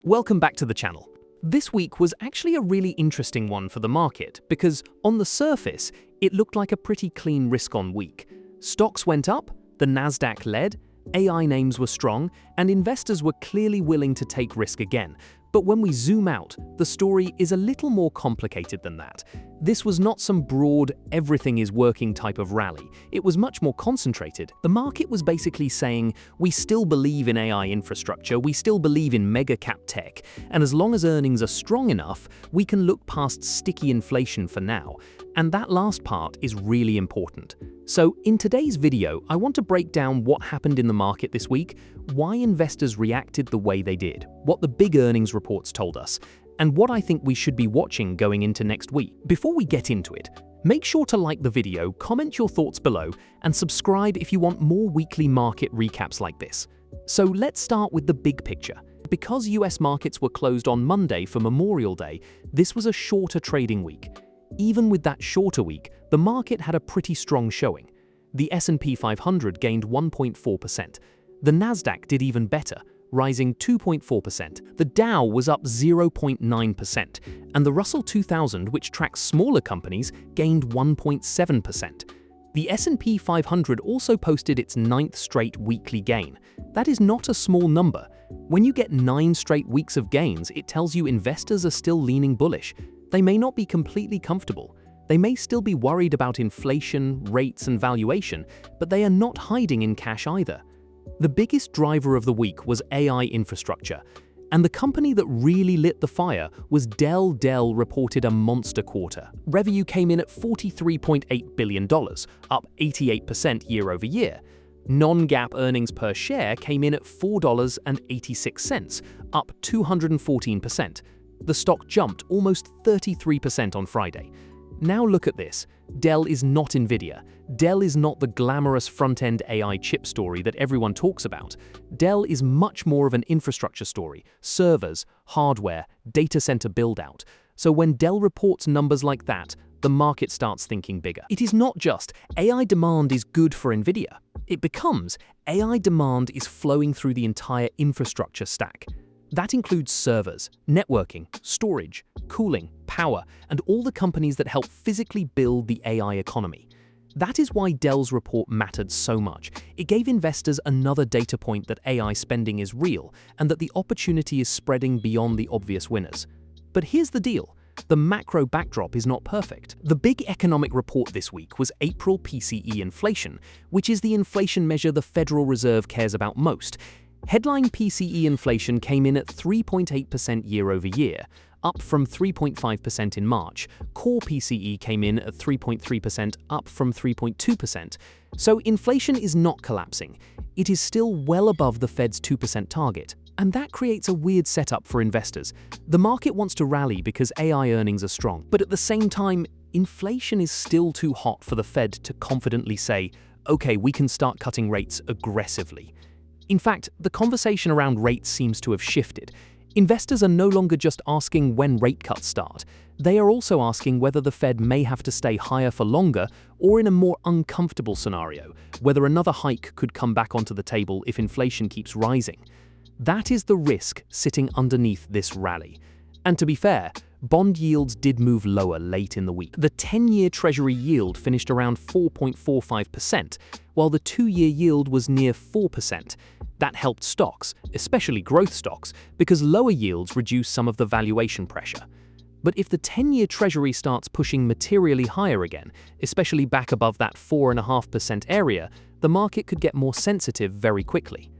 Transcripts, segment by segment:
Welcome back to the channel. This week was actually a really interesting one for the market because on the surface, it looked like a pretty clean risk-on week. Stocks went up, the Nasdaq led, AI names were strong, and investors were clearly willing to take risk again. But when we zoom out, the story is a little more complicated than that. This was not some broad, everything is working type of rally. It was much more concentrated. The market was basically saying, we still believe in AI infrastructure, we still believe in mega cap tech, and as long as earnings are strong enough, we can look past sticky inflation for now. And that last part is really important. So in today's video, I want to break down what happened in the market this week, why investors reacted the way they did, what the big earnings reports told us, and what I think we should be watching going into next week. Before we get into it, make sure to like the video, comment your thoughts below, and subscribe if you want more weekly market recaps like this. So let's start with the big picture. Because US markets were closed on Monday for Memorial Day, this was a shorter trading week. Even with that shorter week, the market had a pretty strong showing. The S&P 500 gained 1.4%. The Nasdaq did even better, rising 2.4%. The Dow was up 0.9%, and the Russell 2000, which tracks smaller companies, gained 1.7%. The S&P 500 also posted its 9th straight weekly gain. That is not a small number. When you get 9 straight weeks of gains, it tells you investors are still leaning bullish. They may not be completely comfortable. They may still be worried about inflation, rates, and valuation, but they are not hiding in cash either. The biggest driver of the week was AI infrastructure, and the company that really lit the fire was Dell. Dell reported a monster quarter. Revenue came in at $43.8 billion, up 88% year over year. Non-GAAP earnings per share came in at $4.86, up 214%. The stock jumped almost 33% on Friday. Now look at this. Dell is not Nvidia. Dell is not the glamorous front-end AI chip story that everyone talks about. Dell is much more of an infrastructure story: servers, hardware, data center build-out. So when Dell reports numbers like that, the market starts thinking bigger. It is not just AI demand is good for Nvidia. It becomes AI demand is flowing through the entire infrastructure stack. That includes servers, networking, storage, cooling, power, and all the companies that help physically build the AI economy. That is why Dell's report mattered so much. It gave investors another data point that AI spending is real and that the opportunity is spreading beyond the obvious winners. But here's the deal. The macro backdrop is not perfect. The big economic report this week was April PCE inflation, which is the inflation measure the Federal Reserve cares about most. Headline PCE inflation came in at 3.8% year over year, up from 3.5% in March. Core PCE came in at 3.3%, up from 3.2%. So inflation is not collapsing. It is still well above the Fed's 2% target. And that creates a weird setup for investors. The market wants to rally because AI earnings are strong. But at the same time, inflation is still too hot for the Fed to confidently say, okay, we can start cutting rates aggressively. In fact, the conversation around rates seems to have shifted. Investors are no longer just asking when rate cuts start. They are also asking whether the Fed may have to stay higher for longer, or in a more uncomfortable scenario, whether another hike could come back onto the table if inflation keeps rising. That is the risk sitting underneath this rally. And to be fair, bond yields did move lower late in the week. The 10-year Treasury yield finished around 4.45%, while the 2-year yield was near 4%. That helped stocks, especially growth stocks, because lower yields reduce some of the valuation pressure. But if the 10-year Treasury starts pushing materially higher again, especially back above that 4.5% area, the market could get more sensitive very quickly.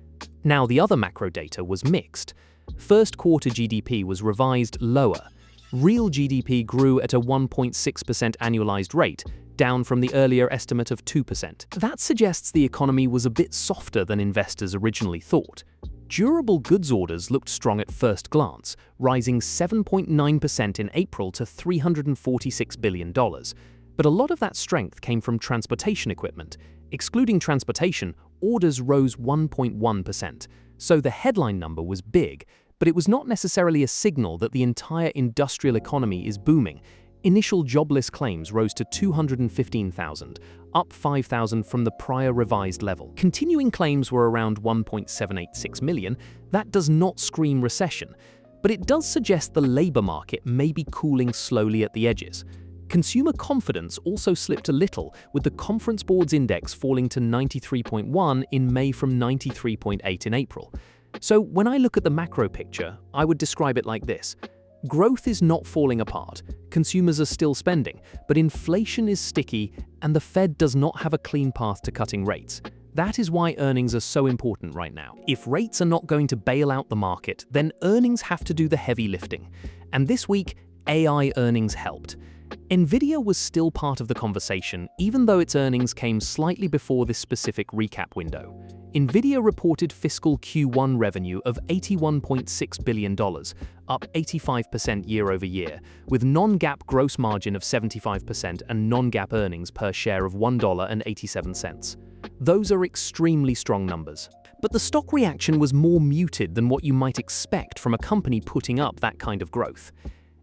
Now, the other macro data was mixed. First quarter GDP was revised lower. Real GDP grew at a 1.6% annualized rate, down from the earlier estimate of 2%. That suggests the economy was a bit softer than investors originally thought. Durable goods orders looked strong at first glance, rising 7.9% in April to $346 billion. But a lot of that strength came from transportation equipment. Excluding transportation, orders rose 1.1%. So the headline number was big, but it was not necessarily a signal that the entire industrial economy is booming. Initial jobless claims rose to 215,000, up 5,000 from the prior revised level. Continuing claims were around 1.786 million. That does not scream recession. but it does suggest the labor market may be cooling slowly at the edges. Consumer confidence also slipped a little, with the Conference Board's index falling to 93.1 in May from 93.8 in April. So when I look at the macro picture, I would describe it like this. Growth is not falling apart, consumers are still spending, but inflation is sticky and the Fed does not have a clean path to cutting rates. That is why earnings are so important right now. If rates are not going to bail out the market, then earnings have to do the heavy lifting. And this week, AI earnings helped. Nvidia was still part of the conversation, even though its earnings came slightly before this specific recap window. Nvidia reported fiscal Q1 revenue of $81.6 billion, up 85% year-over-year, with non-GAAP gross margin of 75% and non-GAAP earnings per share of $1.87. Those are extremely strong numbers. But the stock reaction was more muted than what you might expect from a company putting up that kind of growth.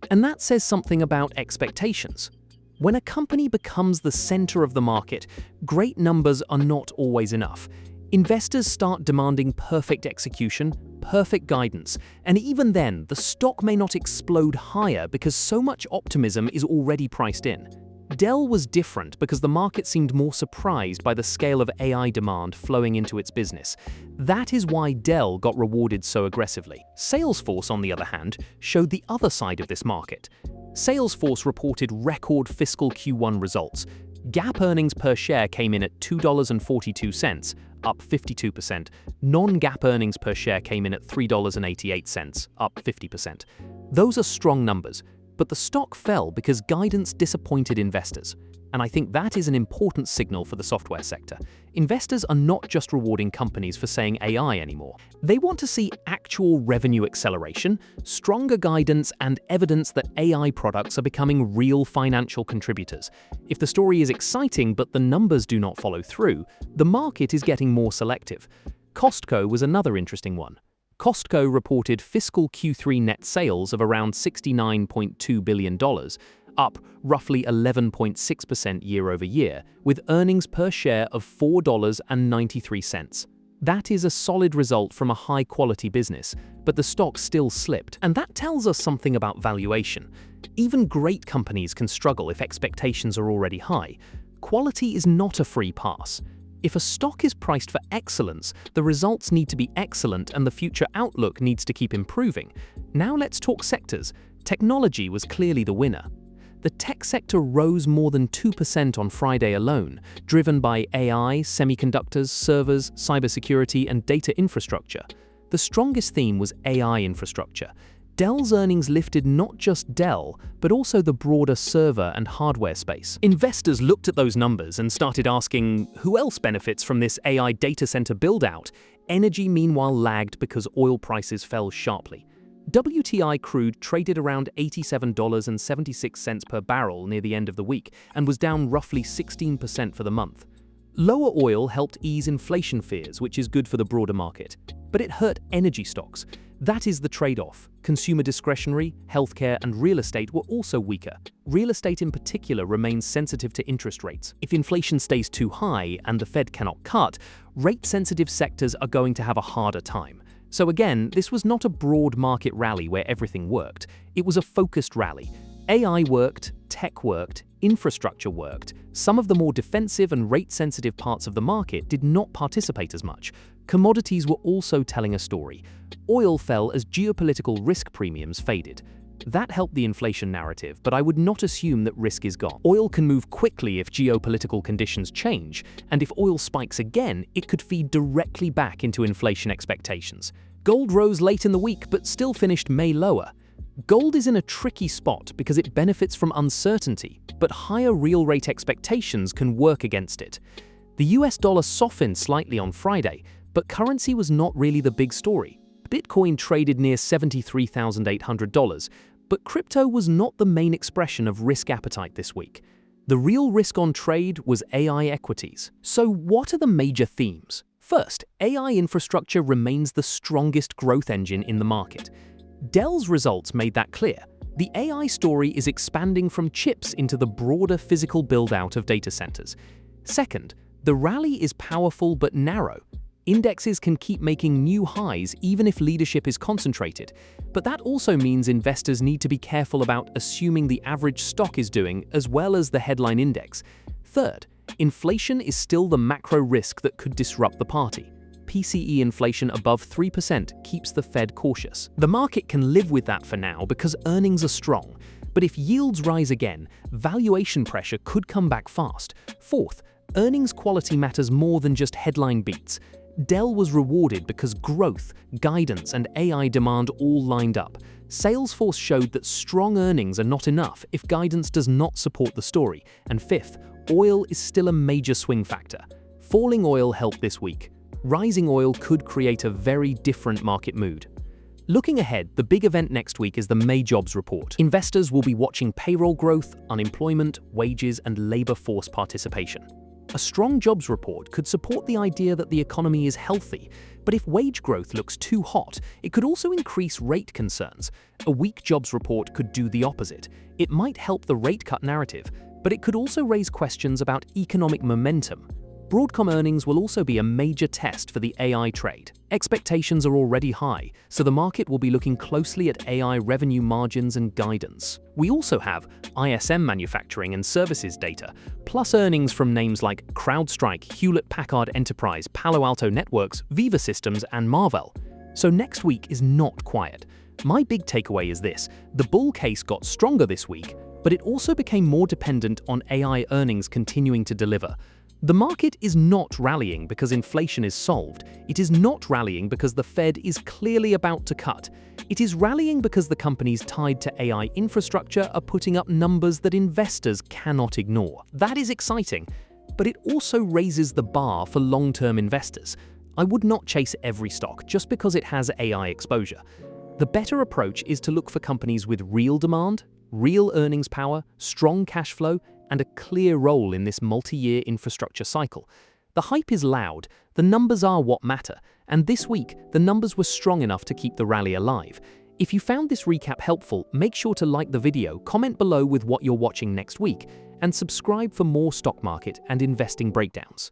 And that says something about expectations. When a company becomes the center of the market, great numbers are not always enough. Investors start demanding perfect execution, perfect guidance, and even then, the stock may not explode higher because so much optimism is already priced in. Dell was different because the market seemed more surprised by the scale of AI demand flowing into its business. That is why Dell got rewarded so aggressively. Salesforce, on the other hand, showed the other side of this market. Salesforce reported record fiscal Q1 results. GAAP earnings per share came in at $2.42, up 52%. Non-GAAP earnings per share came in at $3.88, up 50%. Those are strong numbers. But the stock fell because guidance disappointed investors. And I think that is an important signal for the software sector. Investors are not just rewarding companies for saying AI anymore. They want to see actual revenue acceleration, stronger guidance, and evidence that AI products are becoming real financial contributors. If the story is exciting but the numbers do not follow through, the market is getting more selective. Costco was another interesting one. Costco reported fiscal Q3 net sales of around $69.2 billion, up roughly 11.6% year-over-year, with earnings per share of $4.93. That is a solid result from a high-quality business, but the stock still slipped, and that tells us something about valuation. Even great companies can struggle if expectations are already high. Quality is not a free pass. If a stock is priced for excellence, the results need to be excellent and the future outlook needs to keep improving. Now let's talk sectors. Technology was clearly the winner. The tech sector rose more than 2% on Friday alone, driven by AI, semiconductors, servers, cybersecurity, and data infrastructure. The strongest theme was AI infrastructure. Dell's earnings lifted not just Dell, but also the broader server and hardware space. Investors looked at those numbers and started asking, who else benefits from this AI data center build-out? Energy meanwhile lagged because oil prices fell sharply. WTI crude traded around $87.76 per barrel near the end of the week and was down roughly 16% for the month. Lower oil helped ease inflation fears, which is good for the broader market. But it hurt energy stocks. That is the trade-off. Consumer discretionary, healthcare, and real estate were also weaker. Real estate in particular remains sensitive to interest rates. If inflation stays too high and the Fed cannot cut, rate-sensitive sectors are going to have a harder time. So again, this was not a broad market rally where everything worked. It was a focused rally. AI worked, tech worked, infrastructure worked. Some of the more defensive and rate-sensitive parts of the market did not participate as much. Commodities were also telling a story. Oil fell as geopolitical risk premiums faded. That helped the inflation narrative, but I would not assume that risk is gone. Oil can move quickly if geopolitical conditions change, and if oil spikes again, it could feed directly back into inflation expectations. Gold rose late in the week, but still finished May lower. Gold is in a tricky spot because it benefits from uncertainty, but higher real rate expectations can work against it. The US dollar softened slightly on Friday, but currency was not really the big story. Bitcoin traded near $73,800, but crypto was not the main expression of risk appetite this week. The real risk on trade was AI equities. So what are the major themes? First, AI infrastructure remains the strongest growth engine in the market. Dell's results made that clear. The AI story is expanding from chips into the broader physical build-out of data centers. Second, the rally is powerful but narrow. Indexes can keep making new highs even if leadership is concentrated, but that also means investors need to be careful about assuming the average stock is doing as well as the headline index. Third, inflation is still the macro risk that could disrupt the party. PCE inflation above 3% keeps the Fed cautious. The market can live with that for now because earnings are strong, but if yields rise again, valuation pressure could come back fast. Fourth, earnings quality matters more than just headline beats. Dell was rewarded because growth, guidance, and AI demand all lined up. Salesforce showed that strong earnings are not enough if guidance does not support the story. And fifth, oil is still a major swing factor. Falling oil helped this week. Rising oil could create a very different market mood. Looking ahead, the big event next week is the May jobs report. Investors will be watching payroll growth, unemployment, wages, and labor force participation. A strong jobs report could support the idea that the economy is healthy, but if wage growth looks too hot, it could also increase rate concerns. A weak jobs report could do the opposite. It might help the rate cut narrative, but it could also raise questions about economic momentum. Broadcom earnings will also be a major test for the AI trade. Expectations are already high, so the market will be looking closely at AI revenue margins and guidance. We also have ISM manufacturing and services data, plus earnings from names like CrowdStrike, Hewlett-Packard Enterprise, Palo Alto Networks, Viva Systems, and Marvell. So next week is not quiet. My big takeaway is this: the bull case got stronger this week, but it also became more dependent on AI earnings continuing to deliver. The market is not rallying because inflation is solved. It is not rallying because the Fed is clearly about to cut. It is rallying because the companies tied to AI infrastructure are putting up numbers that investors cannot ignore. That is exciting, but it also raises the bar for long-term investors. I would not chase every stock just because it has AI exposure. The better approach is to look for companies with real demand, real earnings power, strong cash flow, and a clear role in this multi-year infrastructure cycle. The hype is loud, the numbers are what matter, and this week, the numbers were strong enough to keep the rally alive. If you found this recap helpful, make sure to like the video, comment below with what you're watching next week, and subscribe for more stock market and investing breakdowns.